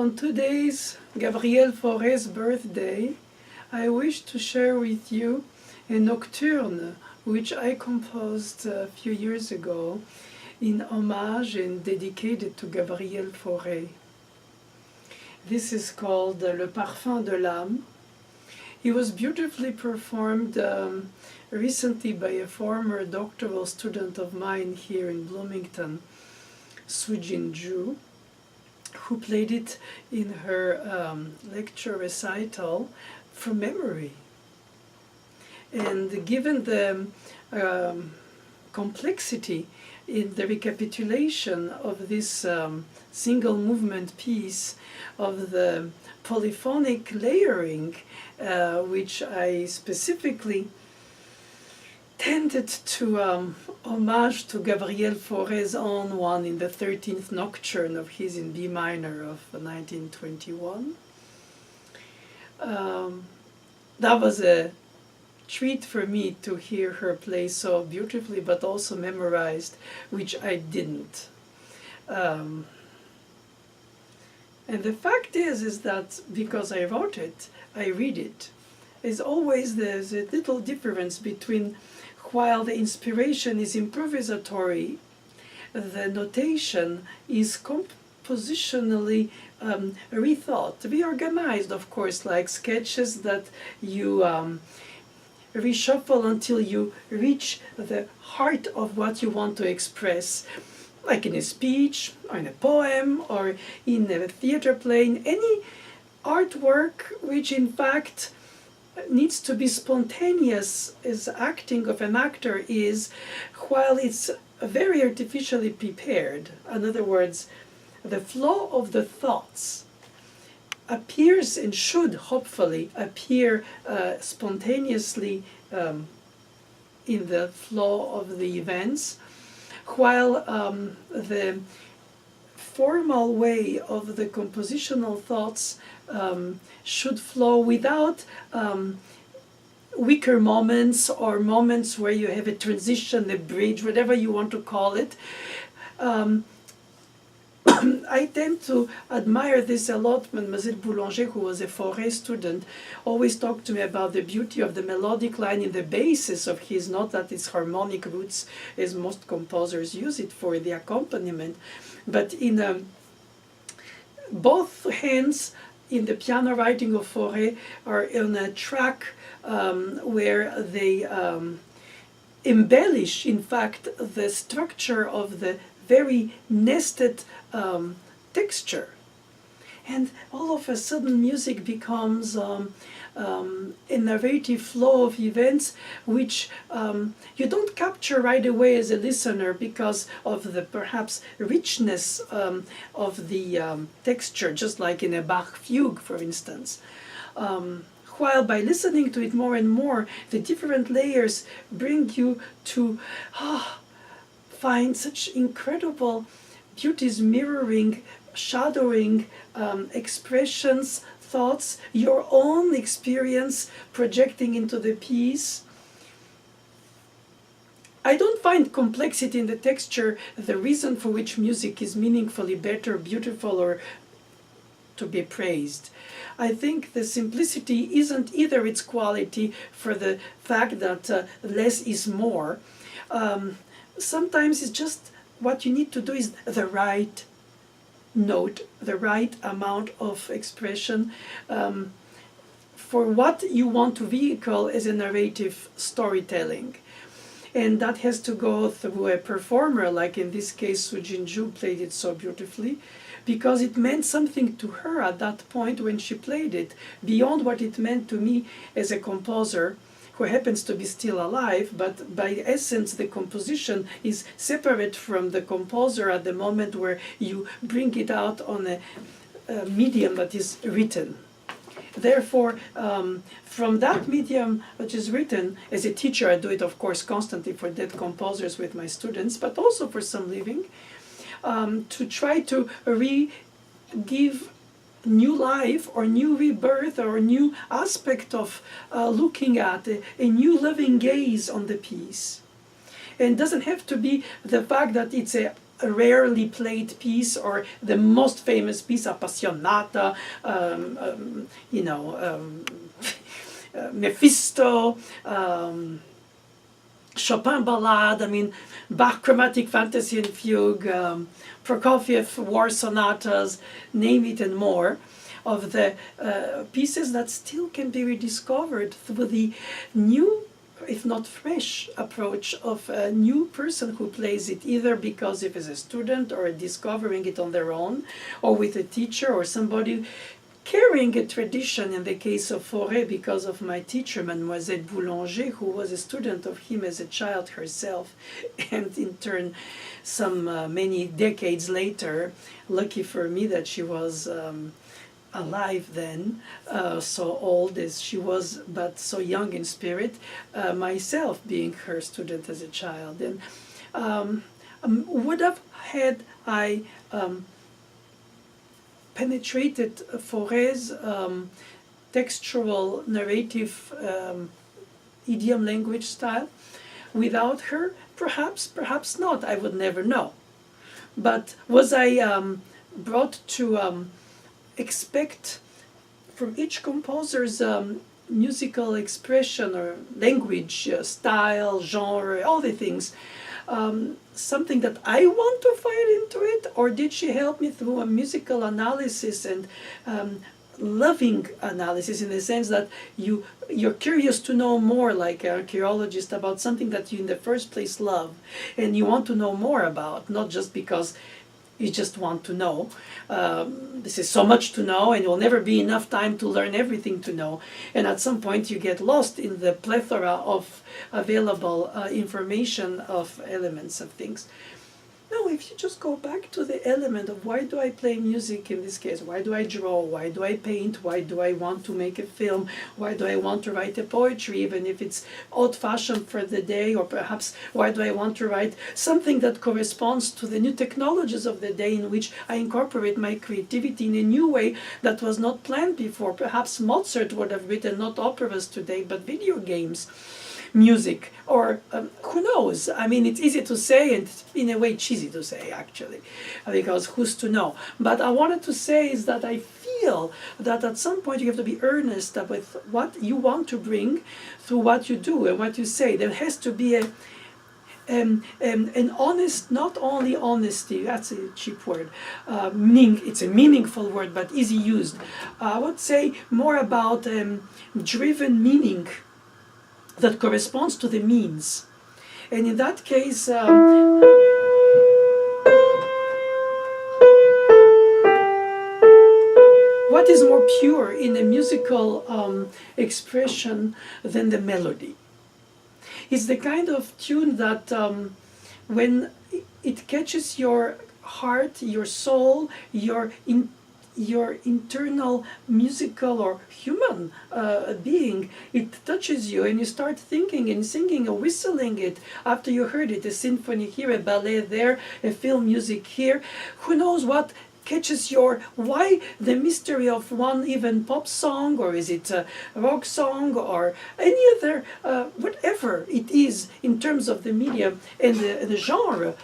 On today's Gabriel Fauré's birthday, I wish to share with you a nocturne which I composed a few years ago in homage and dedicated to Gabriel Fauré. This is called Le Parfum de l'âme. It was beautifully performed recently by a former doctoral student of mine here in Bloomington, Sujin Ju, who played it in her lecture recital from memory. And given the complexity in the recapitulation of this single movement piece, of the polyphonic layering, which I specifically tended to homage to Gabriel Fauré's own one in the 13th Nocturne of his in B minor of 1921. That was a treat for me to hear her play so beautifully, but also memorized, which I didn't. And the fact is that because I wrote it, I read it. As always, there's a little difference between while the inspiration is improvisatory, the notation is compositionally rethought, reorganized, of course, like sketches that you reshuffle until you reach the heart of what you want to express, like in a speech, or in a poem, or in a theater play, in any artwork which in fact needs to be spontaneous as acting of an actor is, while it's very artificially prepared. In other words, the flow of the thoughts appears and should hopefully appear spontaneously in the flow of the events, while the formal way of the compositional thoughts should flow without weaker moments or moments where you have a transition, a bridge, whatever you want to call it. I tend to admire this a lot. Mademoiselle Boulanger, who was a Fauré student, always talked to me about the beauty of the melodic line in the basis of his, not that it's harmonic roots as most composers use it for the accompaniment, but in both hands in the piano writing of Fauré are on a track where they embellish, in fact, the structure of the very nested texture. And all of a sudden music becomes a narrative flow of events which you don't capture right away as a listener because of the perhaps richness of the texture, just like in a Bach fugue, for instance. While by listening to it more and more, the different layers bring you to find such incredible beauties, mirroring, shadowing expressions, thoughts, your own experience projecting into the piece. I don't find complexity in the texture the reason for which music is meaningfully better, beautiful, or to be praised. I think the simplicity isn't either its quality for the fact that less is more. Sometimes it's just what you need to do is the right note, the right amount of expression for what you want to vehicle as a narrative storytelling. And that has to go through a performer, like in this case Sujin Ju played it so beautifully, because it meant something to her at that point when she played it, beyond what it meant to me as a composer who happens to be still alive, but by essence the composition is separate from the composer at the moment where you bring it out on a medium that is written. Therefore, from that medium which is written, as a teacher I do it of course constantly for dead composers with my students, but also for some living, to try to give new life or new rebirth or new aspect of looking at a new living gaze on the piece. And it doesn't have to be the fact that it's a a rarely played piece or the most famous piece, Appassionata, you know, Mephisto, Chopin Ballade, I mean, Bach Chromatic Fantasy and Fugue, Prokofiev War Sonatas, name it and more, of the pieces that still can be rediscovered through the new, if not fresh, approach of a new person who plays it, either because if it's a student or discovering it on their own, or with a teacher or somebody carrying a tradition, in the case of Fauré, because of my teacher, Mademoiselle Boulanger, who was a student of him as a child herself, and in turn, some many decades later, lucky for me that she was alive then, so old as she was, but so young in spirit, myself being her student as a child. And would have had I penetrated Fauré's textual narrative idiom language style without her? Perhaps, perhaps not, I would never know. But was I brought to expect from each composer's musical expression or language, style, genre, all the things, something that I want to find into it, or did she help me through a musical analysis and loving analysis, in the sense that you're curious to know more, like an archaeologist, about something that you in the first place love and you want to know more about, not just because you just want to know. This is so much to know, and it will never be enough time to learn everything to know. And at some point you get lost in the plethora of available information of elements of things. No, if you just go back to the element of why do I play music in this case, why do I draw, why do I paint, why do I want to make a film, why do I want to write a poetry, even if it's old-fashioned for the day, or perhaps why do I want to write something that corresponds to the new technologies of the day, in which I incorporate my creativity in a new way that was not planned before. Perhaps Mozart would have written not operas today, but video games. Music, or who knows? I mean, it's easy to say, and in a way cheesy to say, actually, because who's to know? But I wanted to say is that I feel that at some point you have to be earnest with what you want to bring through what you do and what you say. There has to be an honest, not only honesty, that's a cheap word, meaning it's a meaningful word, but easy used. I would say more about driven meaning that corresponds to the means. And in that case, what is more pure in a musical expression than the melody? It's the kind of tune that when it catches your heart, your soul, your internal musical or human being, it touches you and you start thinking and singing or whistling it after you heard it, a symphony here, a ballet there, a film music here. Who knows what catches your, why the mystery of one even pop song, or is it a rock song, or any other, whatever it is in terms of the medium and the genre,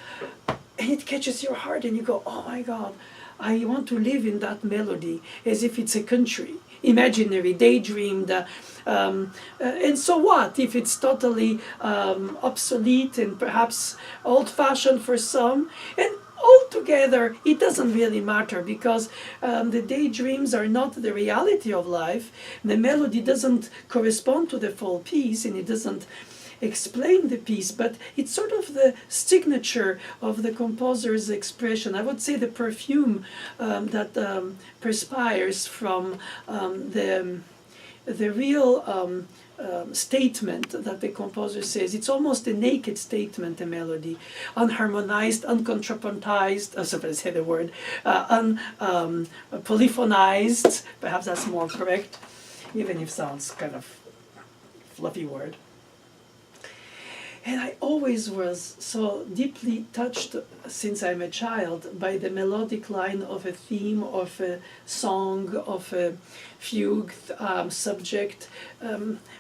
and it catches your heart and you go, oh my God, I want to live in that melody as if it's a country, imaginary, daydreamed, and so what if it's totally obsolete and perhaps old-fashioned for some, and altogether it doesn't really matter, because the daydreams are not the reality of life. The melody doesn't correspond to the full piece, and it doesn't explain the piece, but it's sort of the signature of the composer's expression. I would say the perfume that perspires from the real statement that the composer says. It's almost a naked statement, a melody, unharmonized, uncontrapuntized, sorry, I say the word, polyphonized, perhaps that's more correct, even if it sounds kind of fluffy word. And I always was so deeply touched since I'm a child by the melodic line of a theme, of a song, of a fugue subject.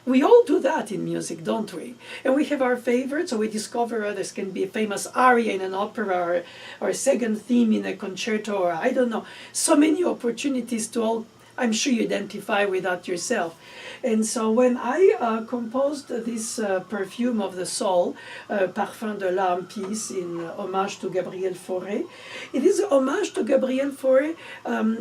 We all do that in music, don't we? And we have our favorites, or we discover others. Can be a famous aria in an opera, or a second theme in a concerto, or I don't know. So many opportunities to all. I'm sure you identify with that yourself. And so when I composed this Perfume of the Soul, Parfum de l'âme piece in homage to Gabriel Fauré, it is a homage to Gabriel Fauré,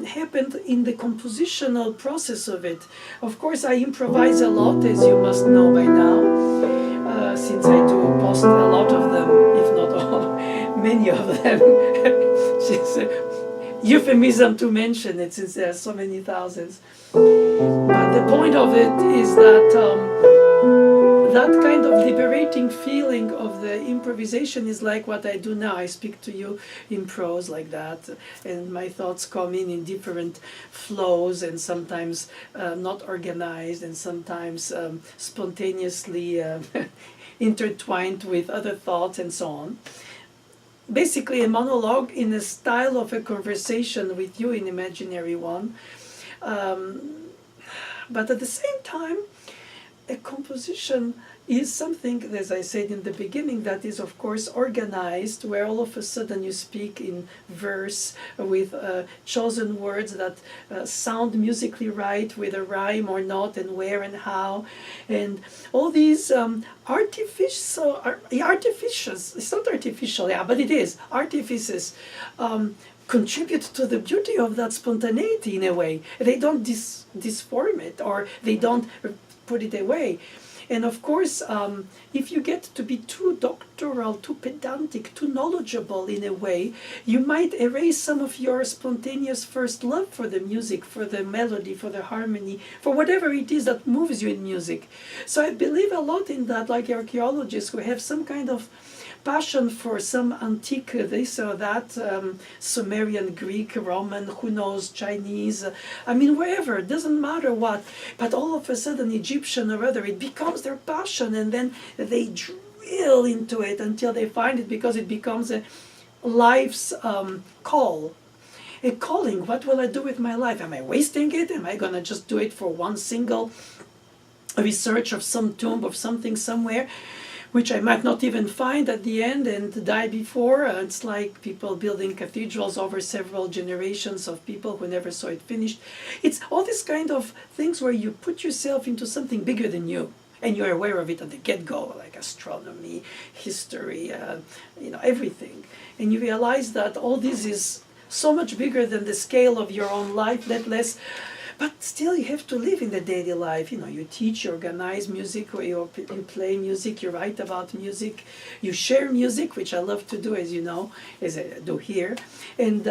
happened in the compositional process of it. Of course, I improvise a lot, as you must know by now, since I do post a lot of them, if not all, many of them. It's a euphemism to mention it, since there are so many thousands. But the point of it is that that kind of liberating feeling of the improvisation is like what I do now. I speak to you in prose like that, and my thoughts come in different flows, and sometimes not organized, and sometimes spontaneously intertwined with other thoughts and so on. Basically a monologue in the style of a conversation with you, an imaginary one. But at the same time, a composition is something, as I said in the beginning, that is of course organized, where all of a sudden you speak in verse with chosen words that sound musically right, with a rhyme or not, and where and how, and all these artificial, it's not artificial, yeah, but it is, artifices contribute to the beauty of that spontaneity in a way. They don't disform it, or they don't put it away. And of course, if you get to be too doctoral, too pedantic, too knowledgeable in a way, you might erase some of your spontaneous first love for the music, for the melody, for the harmony, for whatever it is that moves you in music. So I believe a lot in that, like archaeologists who have some kind of passion for some antique this or that, Sumerian, Greek, Roman, who knows, Chinese, I mean, wherever, it doesn't matter what, but all of a sudden, Egyptian or other, it becomes their passion, and then they drill into it until they find it, because it becomes a life's call. A calling. What will I do with my life? Am I wasting it? Am I going to just do it for one single research of some tomb of something somewhere, which I might not even find at the end and die before? It's like people building cathedrals over several generations of people who never saw it finished. It's all this kind of things where you put yourself into something bigger than you, and you're aware of it at the get-go, like astronomy, history, everything. And you realize that all this is so much bigger than the scale of your own life, let less. But still, you have to live in the daily life. You teach, you organize music, you play music, you write about music, you share music, which I love to do, as you know, as I do here. And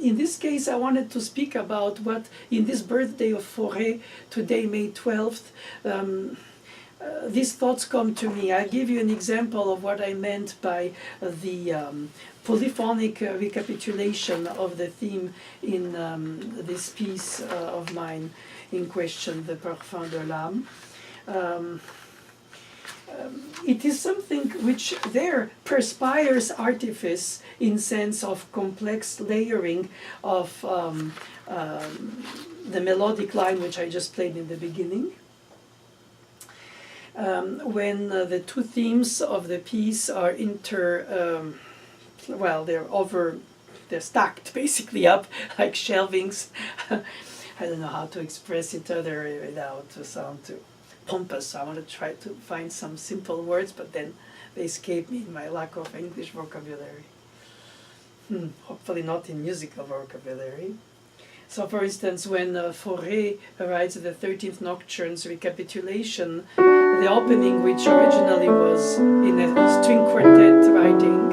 in this case, I wanted to speak about what, in this birthday of Fauré, today, May 12th, these thoughts come to me. I'll give you an example of what I meant by the polyphonic recapitulation of the theme in this piece of mine in question, the Parfum de l'âme. It is something which there perspires artifice in sense of complex layering of the melodic line which I just played in the beginning. When the two themes of the piece are they're stacked basically up like shelvings. I don't know how to express it other without to sound too pompous. So I want to try to find some simple words, but then they escape me in my lack of English vocabulary. Hopefully not in musical vocabulary. So, for instance, when Fauré writes the 13th Nocturne's recapitulation, the opening, which originally was in a string quartet writing,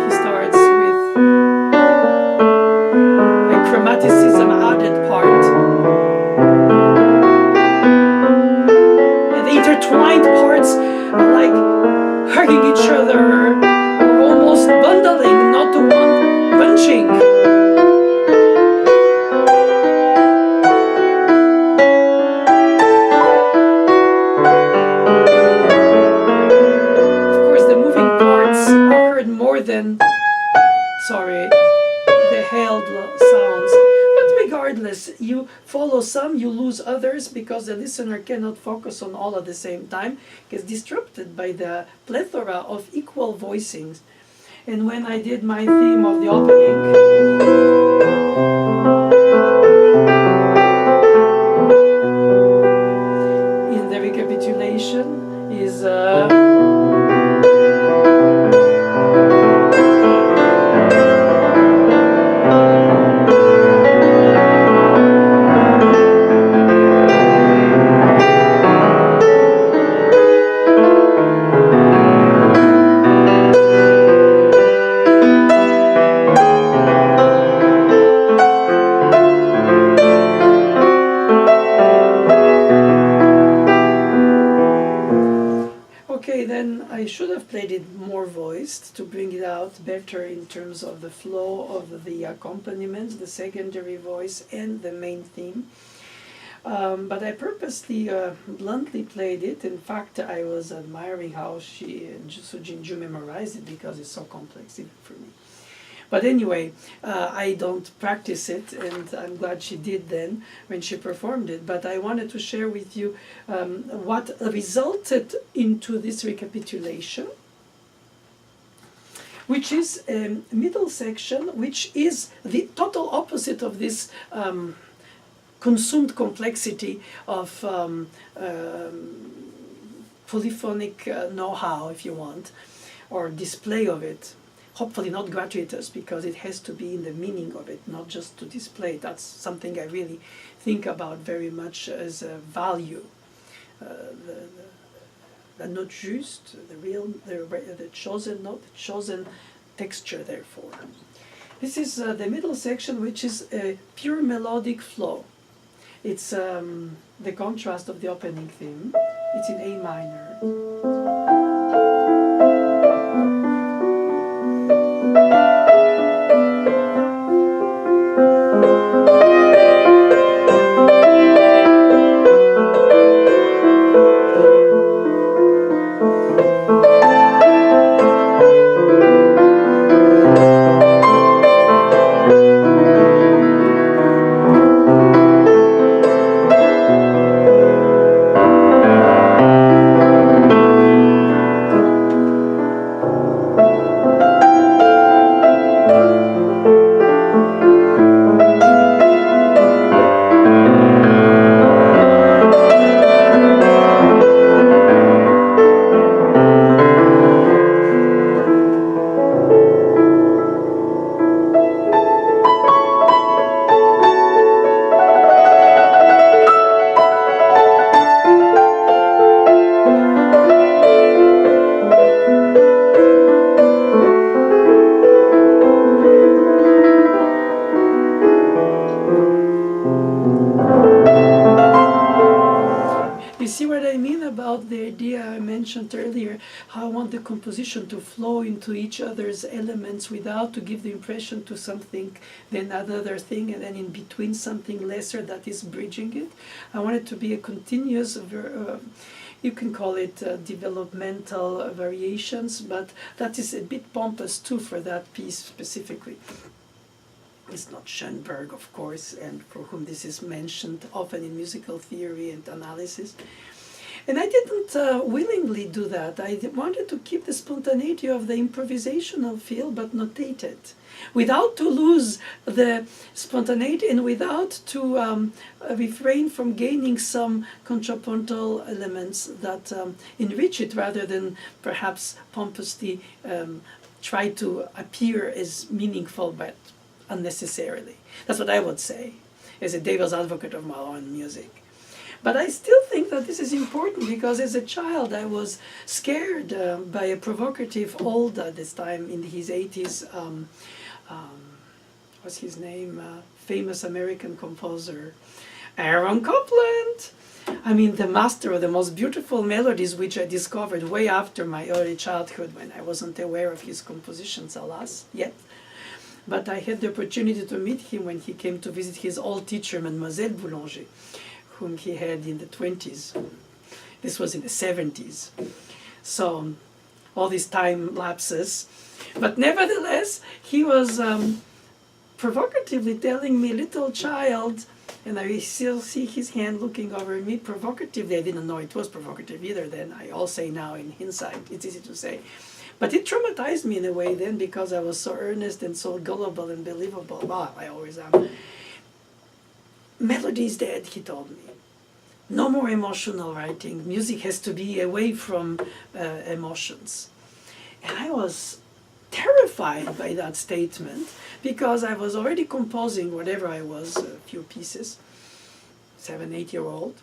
he starts with a chromaticism added part, and the intertwined parts are like hugging each other, or almost bundling, not to want bunching. nevertheless, you follow some, you lose others, because the listener cannot focus on all at the same time, gets disrupted by the plethora of equal voicings. And when I did my theme of the opening, in the recapitulation is I should have played it more voiced to bring it out better in terms of the flow of the accompaniments, the secondary voice, and the main theme. But I purposely bluntly played it. In fact, I was admiring how Soo Jin-ju memorized it, because it's so complex even for me. But anyway, I don't practice it, and I'm glad she did then when she performed it. But I wanted to share with you what resulted into this recapitulation, which is a middle section, which is the total opposite of this consumed complexity of polyphonic know-how, if you want, or display of it. Hopefully not gratuitous, because it has to be in the meaning of it, not just to display. That's something I really think about very much as a value. The note juste, the chosen note, the chosen texture, therefore. This is the middle section, which is a pure melodic flow. It's the contrast of the opening theme. It's in A minor. Earlier, how I want the composition to flow into each other's elements without to give the impression to something, then another thing, and then in between something lesser that is bridging it. I want it to be a continuous, you can call it developmental variations, but that is a bit pompous too for that piece specifically. It's not Schoenberg, of course, and for whom this is mentioned often in musical theory and analysis. And I didn't willingly do that. I wanted to keep the spontaneity of the improvisational feel, but notate it, without to lose the spontaneity and without to refrain from gaining some contrapuntal elements that enrich it, rather than perhaps pompously try to appear as meaningful, but unnecessarily. That's what I would say, as a devil's advocate of my own music. But I still think that this is important, because as a child I was scared by a provocative old, at this time in his 80s, what's his name, famous American composer, Aaron Copland. I mean, the master of the most beautiful melodies, which I discovered way after my early childhood, when I wasn't aware of his compositions, alas, yet. But I had the opportunity to meet him when he came to visit his old teacher, Mademoiselle Boulanger, whom he had in the 20s. This was in the 70s. So all these time lapses. But nevertheless, he was provocatively telling me, little child, And I still see his hand looking over me provocatively. I didn't know it was provocative either then. I all say now in hindsight, it's easy to say. But it traumatized me in a way then because I was so earnest and so gullible and believable. Well, I always am. Melody is dead, he told me. No more emotional writing. Music has to be away from emotions. And I was terrified by that statement because I was already composing whatever I was, a few pieces, 7, 8-year-old.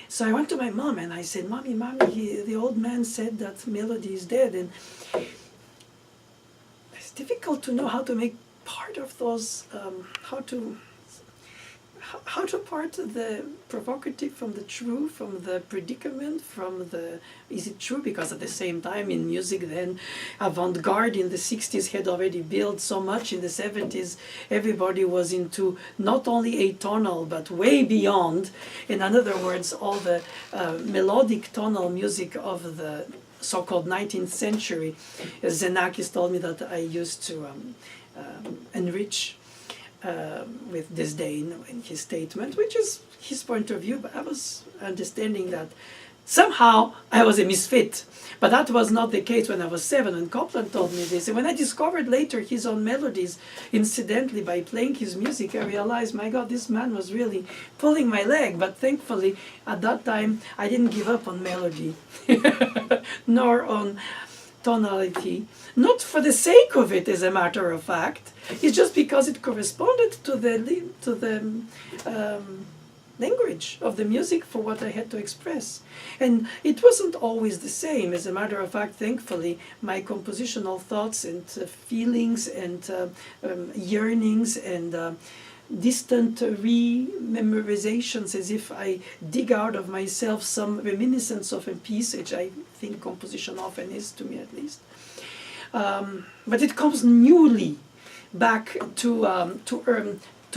So I went to my mom and I said, Mommy, the old man said that melody is dead. And it's difficult to know how to make part of those, how to part the provocative from the true, from the predicament, from the, is it true? Because at the same time in music then, avant-garde in the 60s had already built so much. In the 70s, everybody was into not only atonal, but way beyond. In other words, all the melodic tonal music of the so-called 19th century. Xenakis told me that I used to enrich with disdain in his statement, which is his point of view, but I was understanding that somehow I was a misfit. But that was not the case when I was 7, and Copland told me this. And when I discovered later his own melodies, incidentally, by playing his music, I realized, my God, this man was really pulling my leg. But thankfully, at that time, I didn't give up on melody, nor on tonality, not for the sake of it, as a matter of fact. It's just because it corresponded to the language of the music for what I had to express. And it wasn't always the same. As a matter of fact, thankfully, my compositional thoughts and feelings and yearnings and distant re-memorizations, as if I dig out of myself some reminiscence of a piece, which I think composition often is, to me at least. But it comes newly back to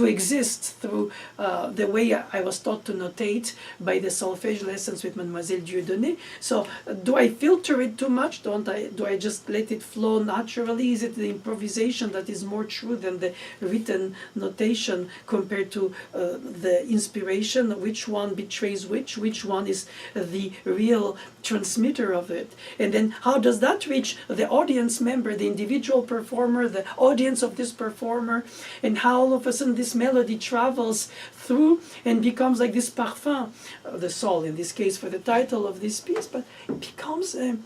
exist through the way I was taught to notate by the solfège lessons with Mademoiselle Dieudonné. So do I filter it too much? Do I just let it flow naturally? Is it the improvisation that is more true than the written notation compared to the inspiration? Which one betrays which? Which one is the real transmitter of it? And then how does that reach the audience member, the individual performer, the audience of this performer? And how all of a sudden this melody travels through and becomes like this parfum, the soul in this case for the title of this piece, but it becomes a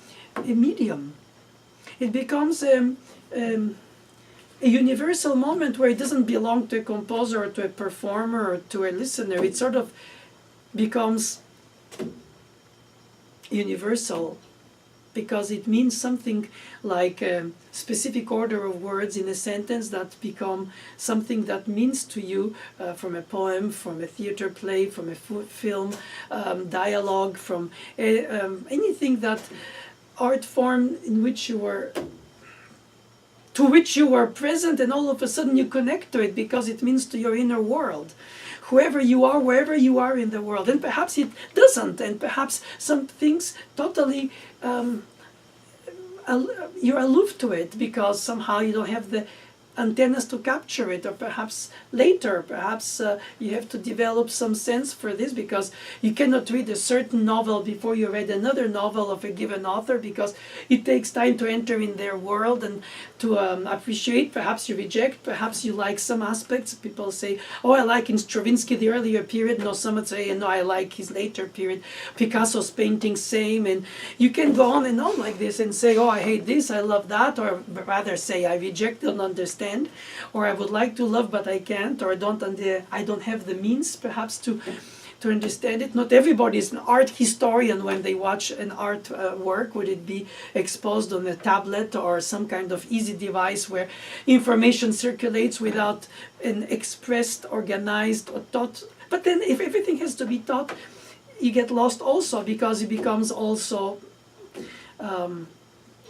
medium. It becomes a universal moment where it doesn't belong to a composer or to a performer or to a listener. It sort of becomes universal because it means something like a specific order of words in a sentence that become something that means to you from a poem, from a theater play, from a film, dialogue, from anything that art form in which you were, to which you were present, and all of a sudden you connect to it because it means to your inner world. Whoever you are, wherever you are in the world. And perhaps it doesn't, and perhaps some things totally, you're aloof to it because somehow you don't have the antennas to capture it, or perhaps later, perhaps you have to develop some sense for this because you cannot read a certain novel before you read another novel of a given author because it takes time to enter in their world and to appreciate. Perhaps you reject, perhaps you like some aspects. People say, oh, I like in Stravinsky the earlier period. No, some would say, no, I like his later period. Picasso's painting, same. And you can go on and on like this and say, oh, I hate this, I love that, or rather say, I reject and understand, or I would like to love but I can't, or I don't have the means perhaps to understand it. Not everybody is an art historian when they watch an art work. Would it be exposed on a tablet or some kind of easy device where information circulates without an expressed, organized, or taught? But then if everything has to be taught, you get lost also because it becomes also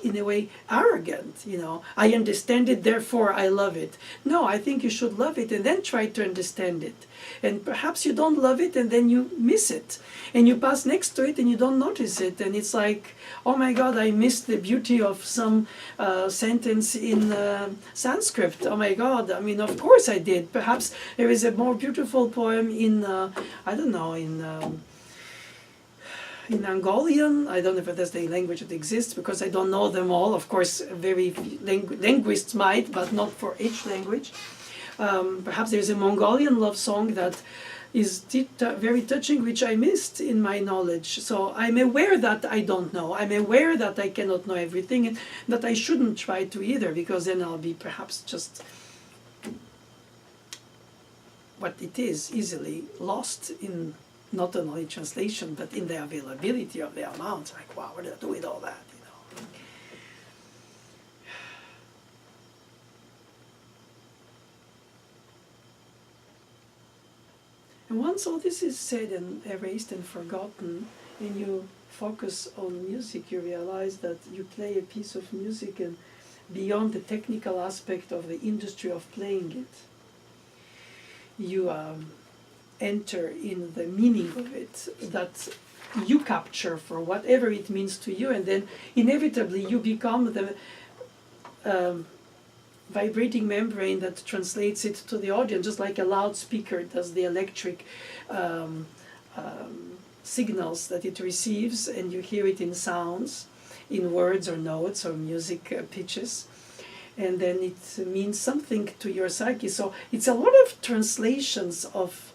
in a way arrogant, you know. I understand it, therefore I love it. No, I think you should love it and then try to understand it. And perhaps you don't love it and then you miss it. And you pass next to it and you don't notice it. And it's like, oh my God, I missed the beauty of some sentence in Sanskrit. Oh my God, I mean, of course I did. Perhaps there is a more beautiful poem in, I don't know, in Mongolian. I don't know if that's the language that exists because I don't know them all. Of course, very few linguists might, but not for each language. Perhaps there's a Mongolian love song that is very touching, which I missed in my knowledge. So I'm aware that I don't know. I'm aware that I cannot know everything, and that I shouldn't try to either, because then I'll be perhaps just what it is, easily lost in not only translation, but in the availability of the amounts. Like, wow, what did I do with all that, you know? And once all this is said and erased and forgotten, and you focus on music, you realize that you play a piece of music, and beyond the technical aspect of the industry of playing it, you enter in the meaning of it that you capture for whatever it means to you, and then inevitably you become the vibrating membrane that translates it to the audience, just like a loudspeaker does the electric signals that it receives, and you hear it in sounds, in words or notes or music pitches, and then it means something to your psyche. So it's a lot of translations of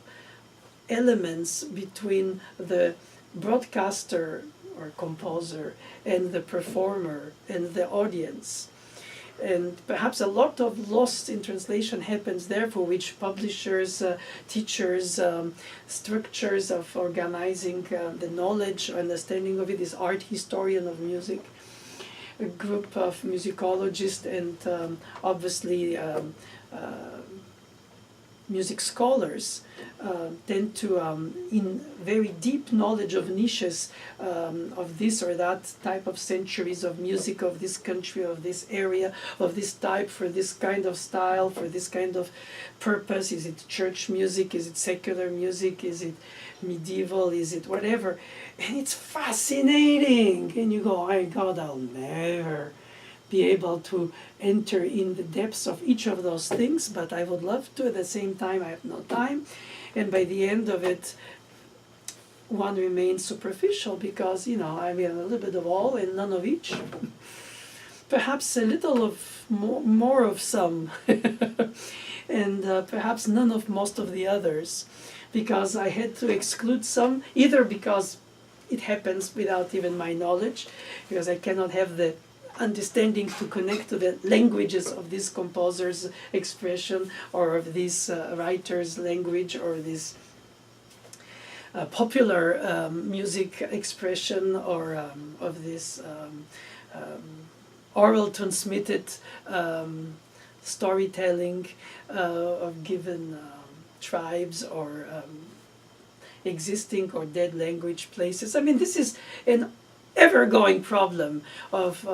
elements between the broadcaster or composer and the performer and the audience. And perhaps a lot of loss in translation happens there, for which publishers, teachers, structures of organizing the knowledge, understanding of it, is art historian of music, a group of musicologists, and obviously music scholars tend to, in very deep knowledge of niches of this or that type of centuries of music, of this country, of this area, of this type, for this kind of style, for this kind of purpose. Is it church music? Is it secular music? Is it medieval? Is it whatever? And it's fascinating. And you go, oh my God, I'll never be able to enter in the depths of each of those things, but I would love to. At the same time, I have no time, and by the end of it, one remains superficial, because, you know, I mean, a little bit of all and none of each. Perhaps a little of more of some, and perhaps none of most of the others, because I had to exclude some, either because it happens without even my knowledge, because I cannot have the understanding to connect to the languages of this composer's expression, or of this writer's language, or this popular music expression, or of this oral transmitted storytelling of given tribes, or existing or dead language places. I mean, this is an ever-going problem of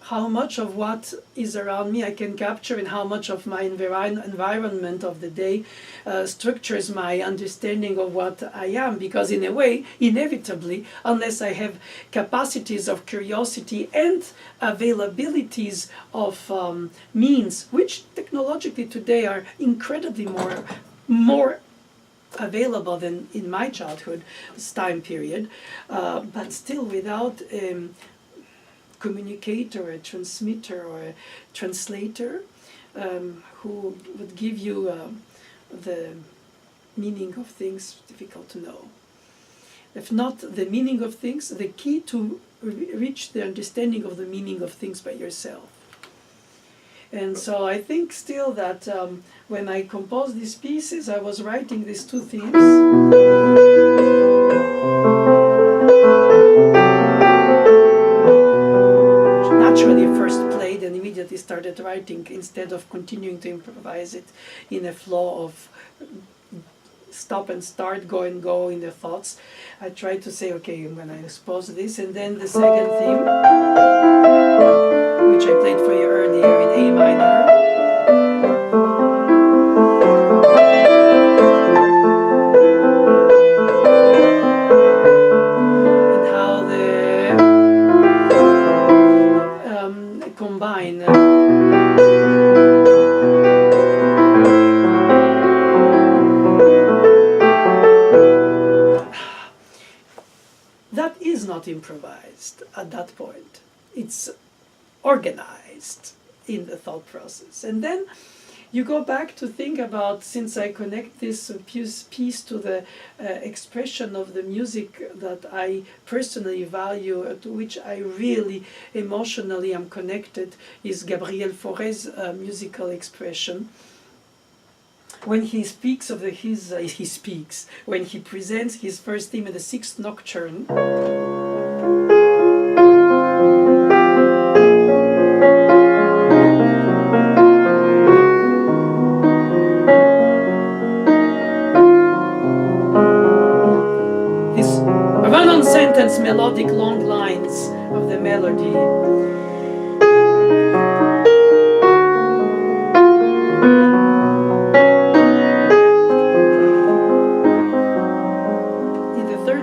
how much of what is around me I can capture, and how much of my environment of the day structures my understanding of what I am. Because in a way, inevitably, unless I have capacities of curiosity and availabilities of means, which technologically today are incredibly more available than in my childhood time period, but still without a communicator, a transmitter, or a translator who would give you the meaning of things, difficult to know. If not the meaning of things, the key to reach the understanding of the meaning of things by yourself. And so I think still that when I composed these pieces, I was writing these two themes. Naturally first played and immediately started writing, instead of continuing to improvise it in a flow of stop and start, go and go in the thoughts. I tried to say, okay, I'm going to expose this, and then the second theme. which I played for you earlier in A minor. And how they combine. That is not improvised at that point. It's organized in the thought process. And then you go back to think about, since I connect this piece to the expression of the music that I personally value, to which I really emotionally am connected, is Gabriel Fauré's musical expression. When he speaks of when he presents his first theme in the Sixth Nocturne, this run-on sentence melodic long lines of the melody.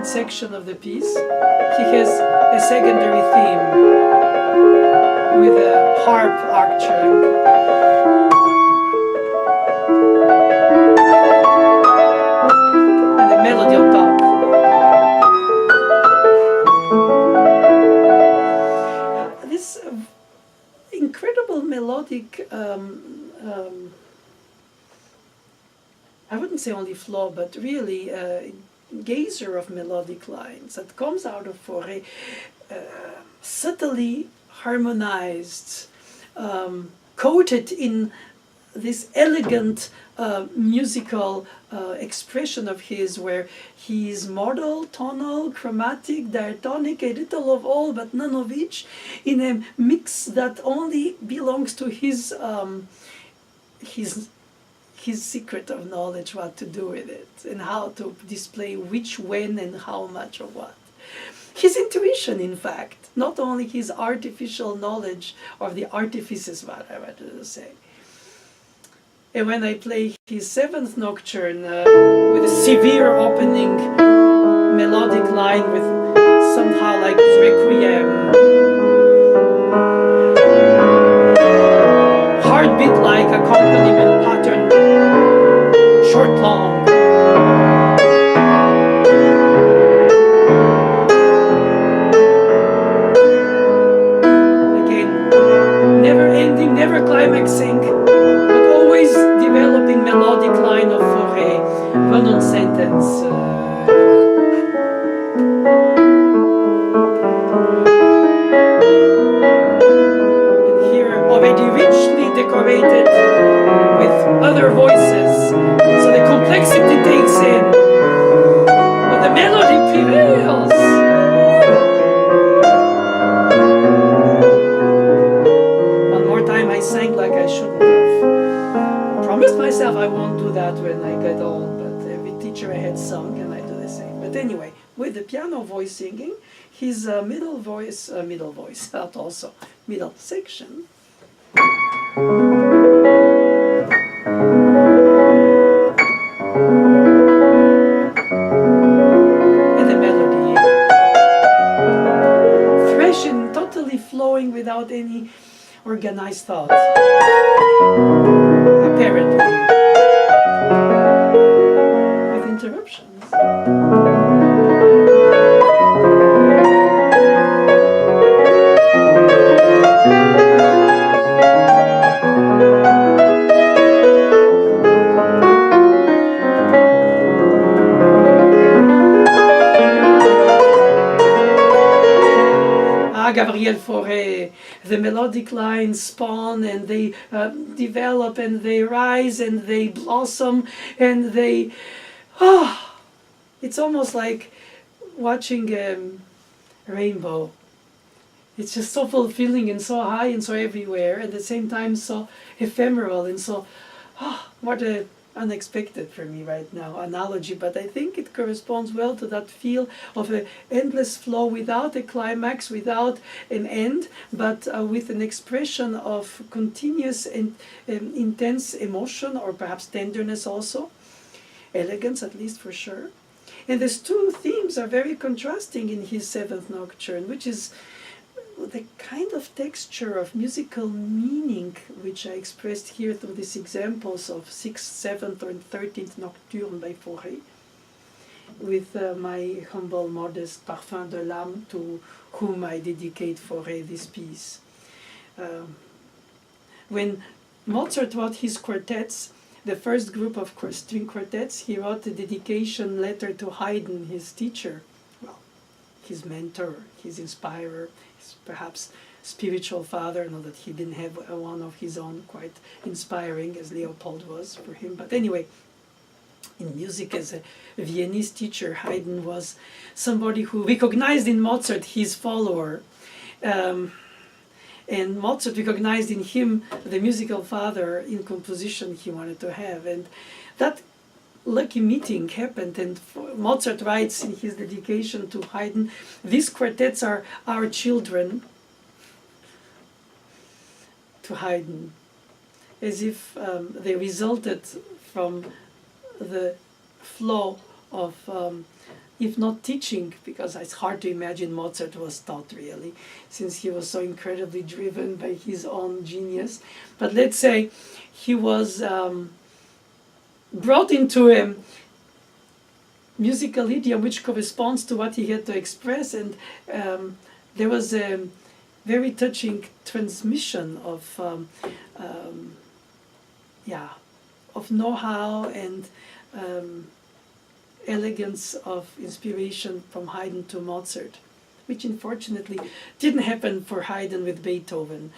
Section of the piece, he has a secondary theme with a harp arcturing. And a melody on top. This incredible melodic, I wouldn't say only flaw, but really geyser of melodic lines that comes out of Fauré, subtly harmonized, coated in this elegant musical expression of his, where he is modal, tonal, chromatic, diatonic, a little of all but none of each, in a mix that only belongs to his secret of knowledge, what to do with it, and how to display which, when, and how much of what. His intuition, in fact, not only his artificial knowledge of the artifices, what I wanted to say. And when I play his Seventh Nocturne with a severe opening melodic line with somehow like requiem, heartbeat-like accompaniment pattern, short, long. Again, never ending, never climaxing, but always developing melodic line of Fauré, run-on sentence. And here, already richly decorated with other voices, so the complexity takes in, but the melody prevails. One more time I sang like I shouldn't have. I promised myself I won't do that when I get old, but every teacher I had sung and I do the same. But anyway, with the piano voice singing, his middle voice, not also, middle section, and the melody, fresh and totally flowing without any organized thought, apparently, with interruptions. Gabriel Fauré, the melodic lines spawn and they develop and they rise and they blossom and they, it's almost like watching a rainbow. It's just so fulfilling and so high and so everywhere, at the same time so ephemeral and so, what a unexpected for me right now analogy, but I think it corresponds well to that feel of an endless flow without a climax, without an end, but with an expression of continuous and intense emotion, or perhaps tenderness also, elegance at least for sure. And these two themes are very contrasting in his seventh nocturne, which is the kind of texture of musical meaning which I expressed here through these examples of 6th, 7th, or 13th Nocturne by Fauré, with my humble, modest Parfum de l'âme, to whom I dedicate Fauré this piece. When Mozart wrote his quartets, the first group of string quartets, he wrote a dedication letter to Haydn, his teacher, well, his mentor, his inspirer, his perhaps spiritual father. Not that he didn't have one of his own quite inspiring, as Leopold was for him. But anyway, in music, as a Viennese teacher, Haydn was somebody who recognized in Mozart his follower. And Mozart recognized in him the musical father in composition he wanted to have. And that lucky meeting happened, and Mozart writes in his dedication to Haydn, "These quartets are our children," to Haydn, as if they resulted from the flow of, if not teaching, because it's hard to imagine Mozart was taught really, since he was so incredibly driven by his own genius. But let's say he was brought into a musical idiom which corresponds to what he had to express, and there was a very touching transmission of of know-how and elegance of inspiration from Haydn to Mozart, which unfortunately didn't happen for Haydn with Beethoven,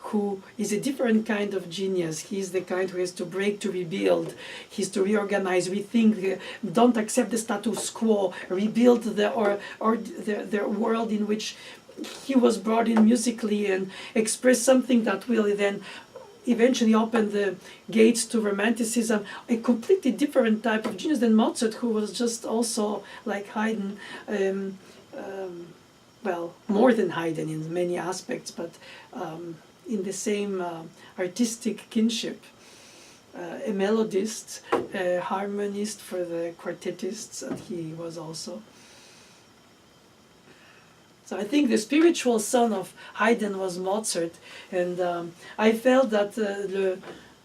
who is a different kind of genius. He's the kind who has to break to rebuild. He's to reorganize, rethink, don't accept the status quo, rebuild the world in which he was brought in musically, and express something that will then eventually opened the gates to Romanticism, a completely different type of genius than Mozart, who was just also, like Haydn, well, more than Haydn in many aspects, but in the same artistic kinship. A melodist, a harmonist for the quartetists, and he was also. So I think the spiritual son of Haydn was Mozart, and I felt that Le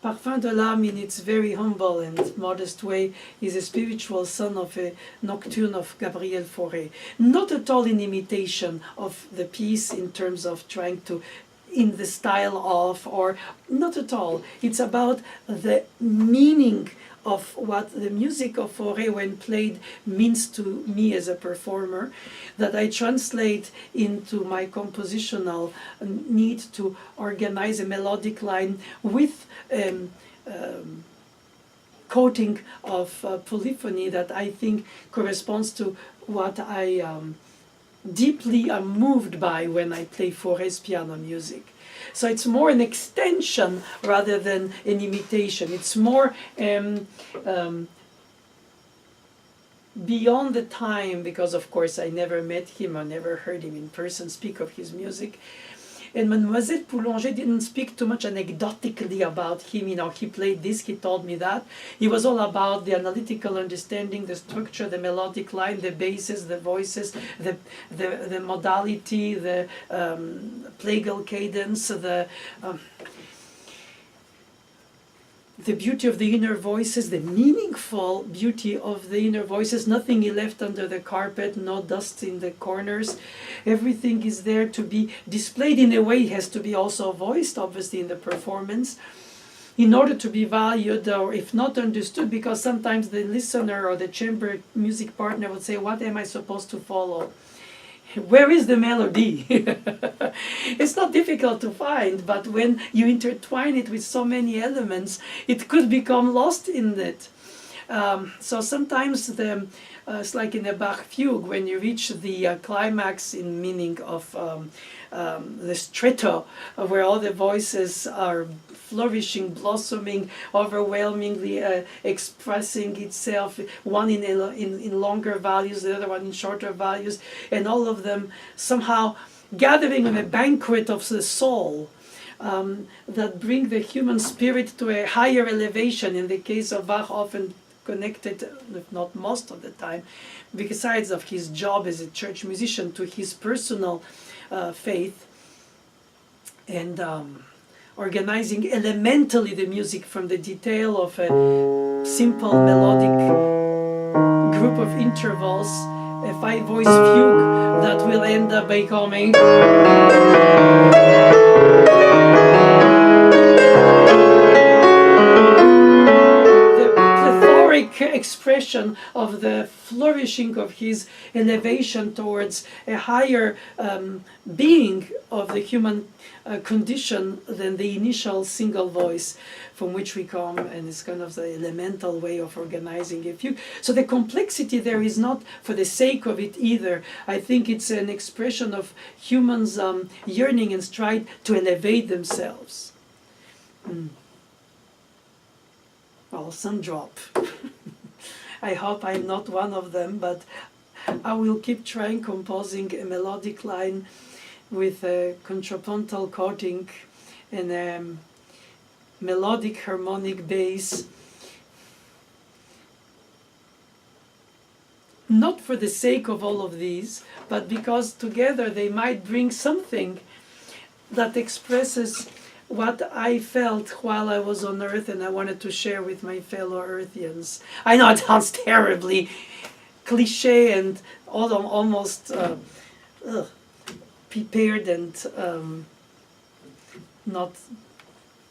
Parfum de l'âme, in its very humble and modest way, is a spiritual son of a nocturne of Gabriel Fauré. Not at all in imitation of the piece in terms of trying to, in the style of, or not at all. It's about the meaning of what the music of Fauré, when played, means to me as a performer, that I translate into my compositional need to organize a melodic line with coating of polyphony that I think corresponds to what I deeply am moved by when I play Fauré's piano music. So it's more an extension rather than an imitation. It's more beyond the time, because of course I never met him or never heard him in person speak of his music. And Mademoiselle Boulanger didn't speak too much anecdotically about him. You know, he played this, he told me that. He was all about the analytical understanding, the structure, the melodic line, the basses, the voices, the modality, the plagal cadence, the beauty of the inner voices, the meaningful beauty of the inner voices, nothing is left under the carpet, no dust in the corners. Everything is there to be displayed in a way. It has to be also voiced, obviously, in the performance, in order to be valued, or if not understood, because sometimes the listener or the chamber music partner would say, what am I supposed to follow? Where is the melody? It's not difficult to find, but when you intertwine it with so many elements, it could become lost in it. So sometimes it's like in a Bach fugue, when you reach the climax in meaning of the stretto, where all the voices are flourishing, blossoming, overwhelmingly expressing itself, one in longer values, the other one in shorter values, and all of them somehow gathering on a banquet of the soul. That bring the human spirit to a higher elevation. In the case of Bach, often connected, if not most of the time, besides of his job as a church musician, to his personal faith, and organizing elementally the music from the detail of a simple melodic group of intervals, a 5-voice fugue that will end up becoming expression of the flourishing of his elevation towards a higher being of the human condition than the initial single voice from which we come, and it's kind of the elemental way of organizing a fugue. So the complexity there is not for the sake of it either. I think it's an expression of humans' yearning and strive to elevate themselves. Well, some drop. I hope I'm not one of them, but I will keep trying composing a melodic line with a contrapuntal chording and a melodic harmonic bass, not for the sake of all of these, but because together they might bring something that expresses what I felt while I was on Earth, and I wanted to share with my fellow Earthians. I know it sounds terribly cliche and almost prepared and not,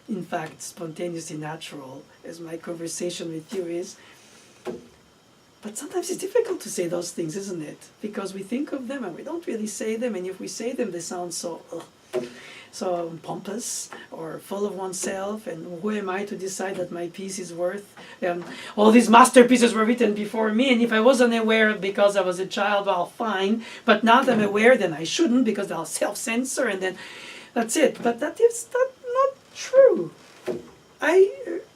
in fact, spontaneously natural, as my conversation with you is. But sometimes it's difficult to say those things, isn't it? Because we think of them and we don't really say them, and if we say them, they sound so pompous or full of oneself, and who am I to decide that my piece is worth all these masterpieces were written before me, and if I wasn't aware because I was a child, well, fine, but now that I'm aware, then I shouldn't, because I'll self-censor, and then that's it. But that is not true. I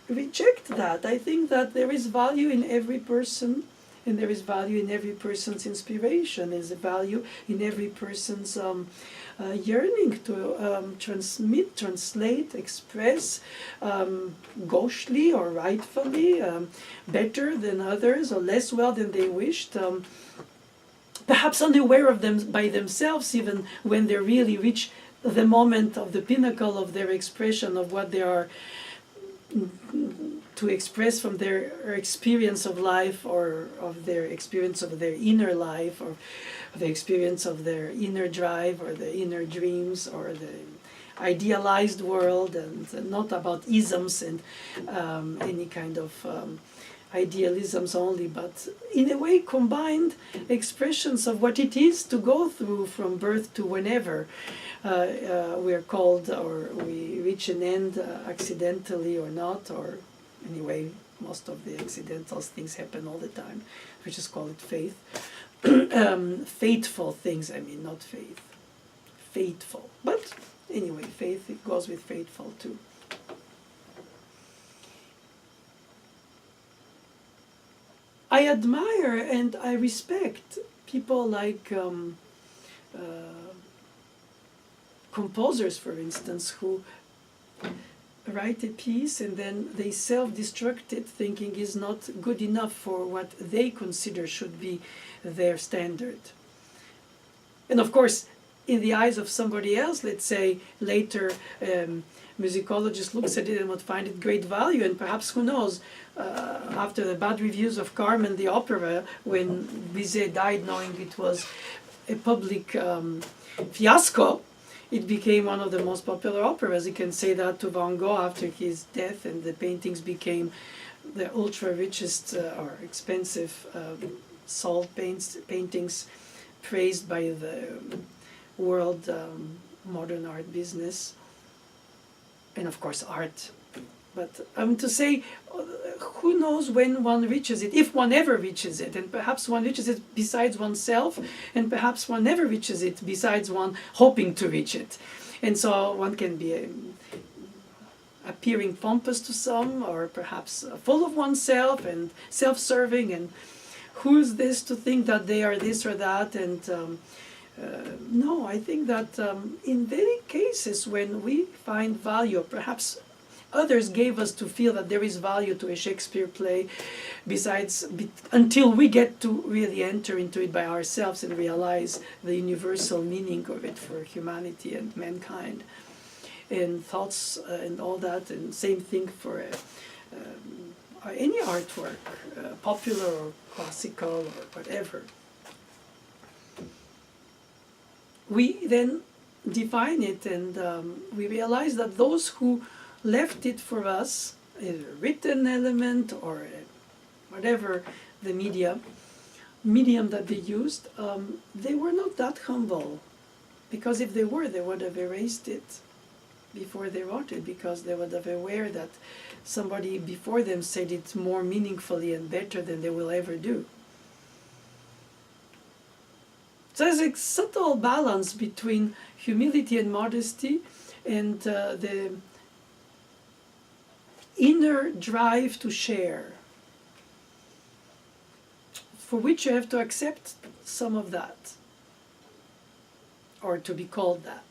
reject that. I think that there is value in every person, and there is value in every person's inspiration. There's a value in every person's yearning to transmit, translate, express gauchely or rightfully, better than others or less well than they wished, perhaps unaware of them by themselves, even when they really reach the moment of the pinnacle of their expression of what they are to express from their experience of life, or of their experience of their inner life, or the experience of their inner drive, or the inner dreams, or the idealized world, and not about isms and any kind of idealisms only, but in a way combined expressions of what it is to go through from birth to whenever we are called, or we reach an end accidentally or not, or anyway, most of the accidental things happen all the time. We just call it faith. Fateful things, I mean, not faith. Fateful. But anyway, faith, it goes with faithful too. I admire and I respect people like composers, for instance, who write a piece and then they self-destruct it, thinking is not good enough for what they consider should be their standard. And of course, in the eyes of somebody else, let's say later musicologist looks at it and would find it great value, and perhaps, who knows, after the bad reviews of Carmen the opera, when Bizet died knowing it was a public fiasco, it became one of the most popular operas. You can say that to Van Gogh after his death, and the paintings became the ultra richest or expensive salt paintings praised by the world modern art business. And of course art But to say, who knows when one reaches it, if one ever reaches it, and perhaps one reaches it besides oneself, and perhaps one never reaches it besides one hoping to reach it. And so one can be appearing pompous to some, or perhaps full of oneself and self-serving, and who's this to think that they are this or that. And no, I think that in many cases when we find value, perhaps others gave us to feel that there is value to a Shakespeare play, until we get to really enter into it by ourselves and realize the universal meaning of it for humanity and mankind, and thoughts and all that. And same thing for any artwork, popular or classical or whatever. We then define it, and we realize that those who left it for us, a written element or whatever the medium that they used, they were not that humble, because if they were, they would have erased it before they wrote it, because they would have aware that somebody before them said it more meaningfully and better than they will ever do. So there's a subtle balance between humility and modesty, and the inner drive to share, for which you have to accept some of that, or to be called that.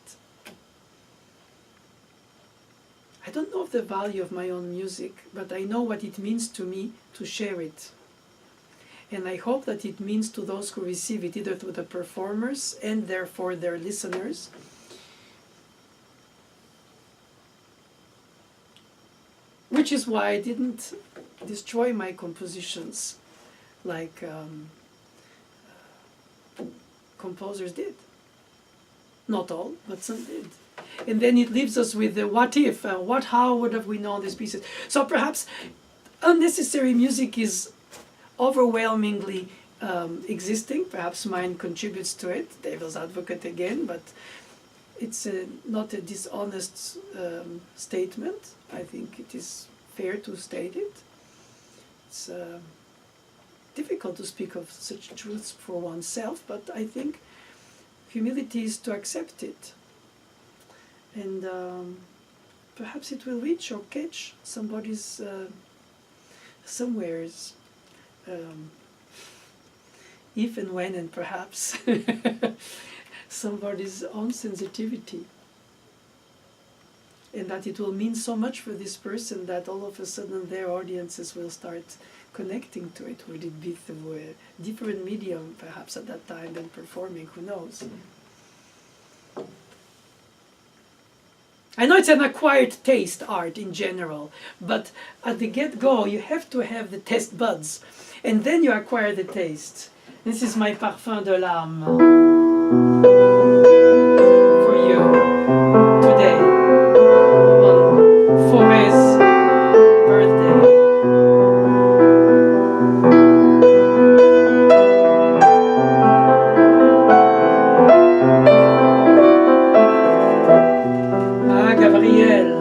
I don't know of the value of my own music, but I know what it means to me to share it. And I hope that it means to those who receive it, either through the performers and therefore their listeners, which is why I didn't destroy my compositions like composers did. Not all, but some did. And then it leaves us with the what if, how would have we known these pieces? So perhaps unnecessary music is overwhelmingly existing. Perhaps mine contributes to it, devil's advocate again, but it's not a dishonest statement. I think it is fair to state it. It's difficult to speak of such truths for oneself, but I think humility is to accept it. And perhaps it will reach or catch somebody's, somewheres, if and when, and perhaps somebody's own sensitivity. And that it will mean so much for this person that all of a sudden their audiences will start connecting to it. Would it be through a different medium perhaps at that time than performing? Who knows? I know it's an acquired taste, art in general, but at the get-go you have to have the taste buds, and then you acquire the taste. This is my Parfum de l'âme for you today on Fauré's birthday. Gabriel.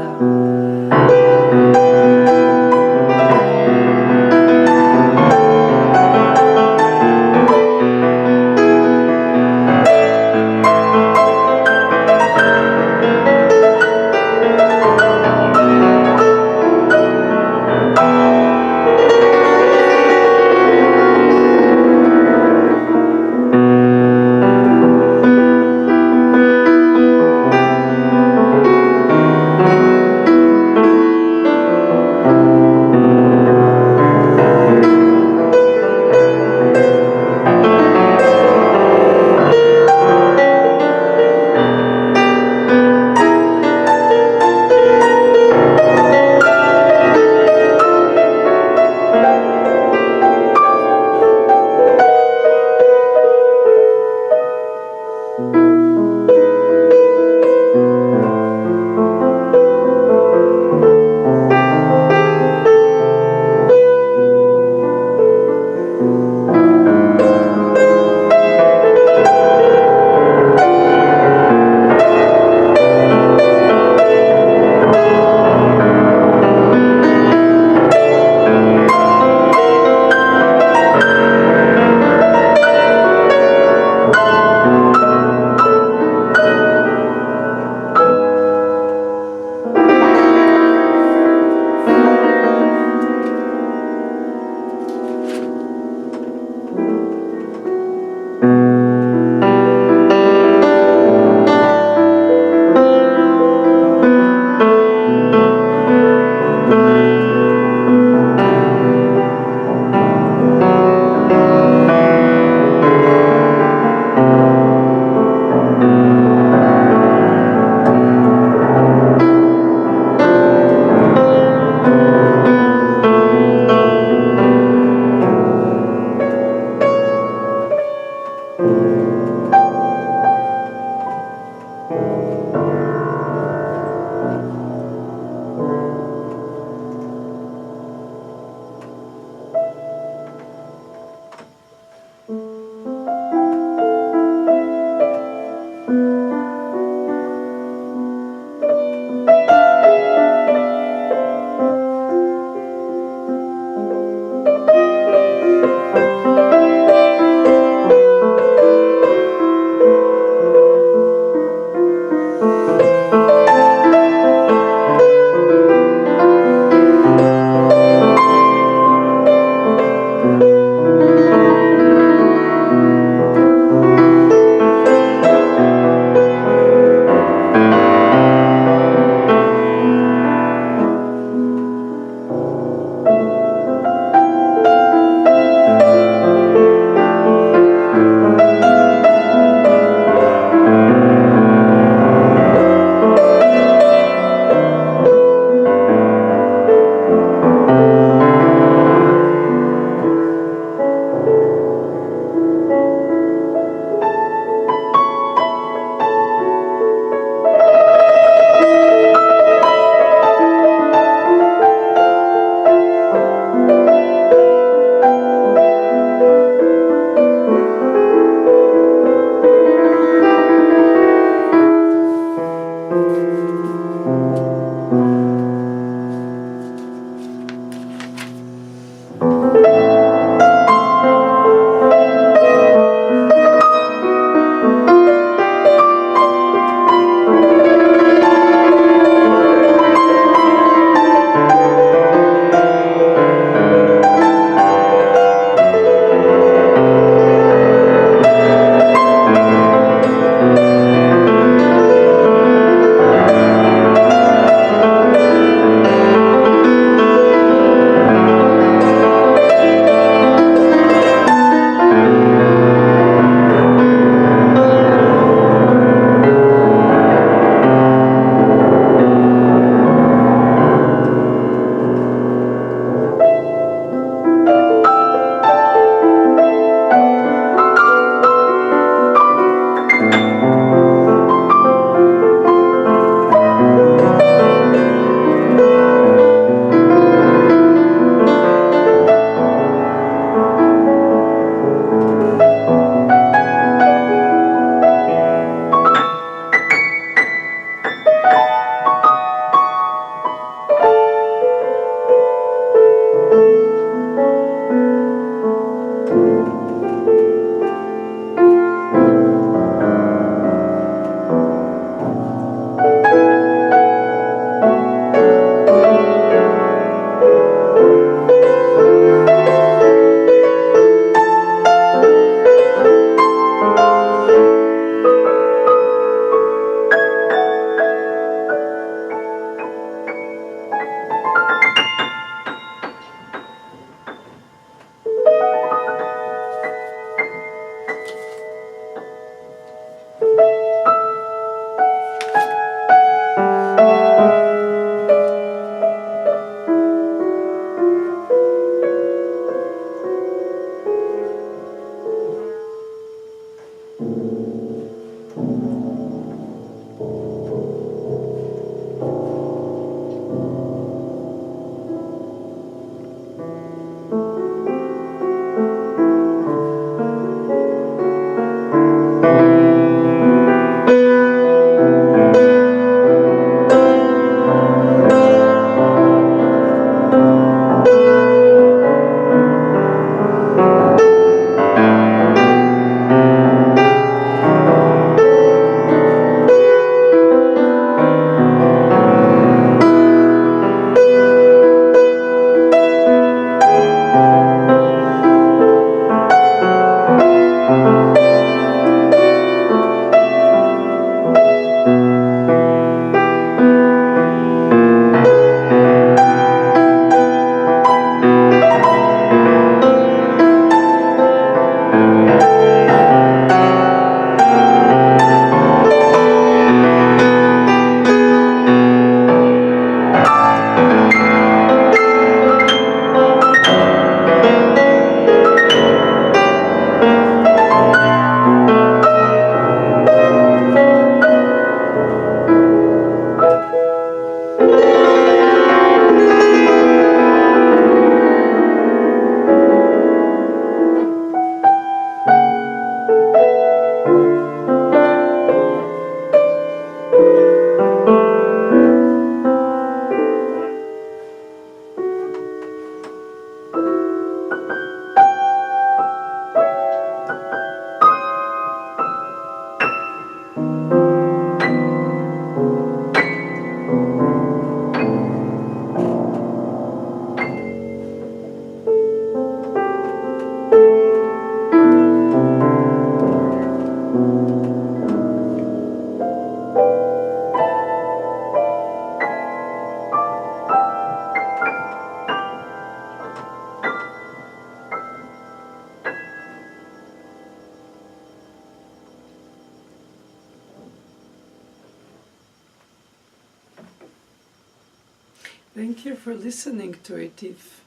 Thank you for listening to it. If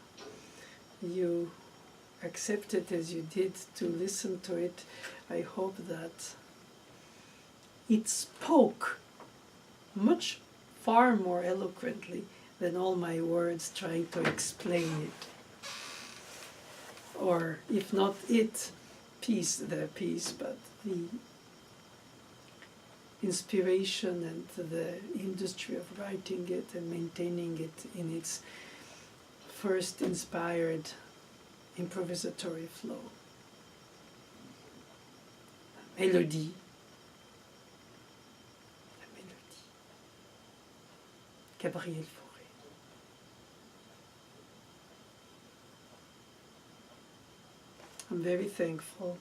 you accepted as you did to listen to it, I hope that it spoke much far more eloquently than all my words trying to explain it. Or if not it, the piece, but the inspiration and the industry of writing it and maintaining it in its first inspired improvisatory flow. Melody. La mélodie. Gabriel Fauré. I'm very thankful.